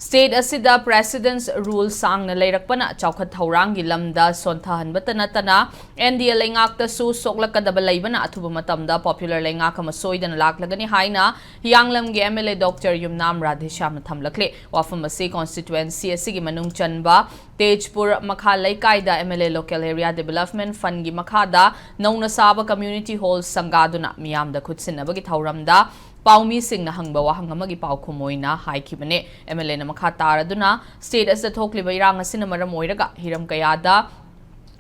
State asida President's rule sang na leirakpana chawkhat thaurangi lamda sonthahan batana tana NDA lengakta su soklakadaba leibana athuba matamda popular lengak ama soidana laklagani haina Yanglamgi MLA Dr. Yumnam Radheshyam thamlakle wafam asi constituency asigi manung chanba Tejpur makha leikaida MLA Local Area Development Fund gi makhada nauna saba community hall sangaduna miyamda khutsinabagi thauramda Paumi Singh na hangba wahang amagi pau kumoina haikibane MLA na makha taraduna state as the thokliba irang asina maramoiraga hiram kayada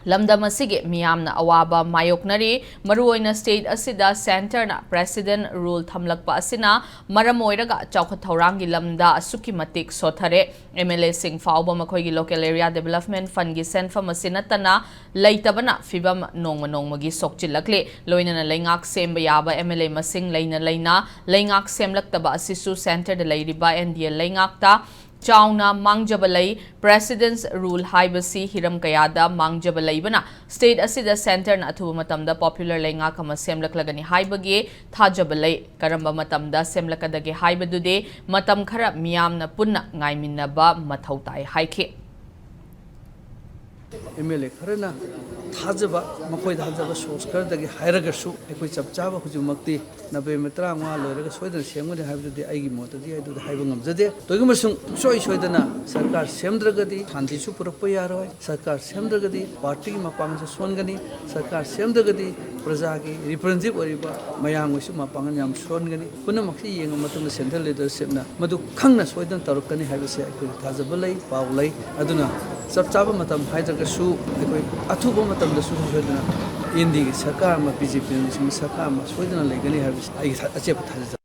Lamdam asige miyamna awaba mayoknari maruoina state asida center na president rule thamlakpa asina maramoiraga chawkhat thaurangi lamda asuki matik sothare MLA Singh fauba makhoi gi local area development fund gi senfam asina tana leitabana fibam nongmagi sokchilakle loinana leingak semba yaba MLA masing leina leingak semlaktaba asisu center de leiriba NDA leingakta Chauna Mangjabalai President's Rule Haibasi Hiram Kayada Mangjabalai Bana State Asida Center na athuba matamda popular lenga kama semlaklagani haibage thajabalai karamba matamda semlakadage haibadude matam khara miyamna punna ngaiminaba mathau tai haike MLA Kharna थाजबा मखोय थाजबा सोस्कर दगे हायरगसु एकोय चपचाबा हुजुमक्ति नबे मित्रा मा लोरगा सोयदन सेमगदे हाबिदे आइगी मोतदि आइदु हाइबा ngमजदे तोगमसुं सोयदना सरकार सेमद्रगदि शांतिसु पुरप यारोय सरकार सेमद्रगदि party मपांगसु सोनगनि सरकार सेमद्रगदि प्रजागी representative ओरिबा मयांगसु मपांगन याम सोनगनि पुनमक्सि Young मतुंग central लीडरशिपना मदु खंगना सोयदन तरुकनि हाबिसे एकोय थाजबा लई पावलै अदुना चपचाबा मतम हाइदरगसु एकोय अथुबा मतमदसु सोयदना इंदी सरकार मा बीजेपी सरकार मा सोयदना लेगनि हाबिसे आई अचेप थाज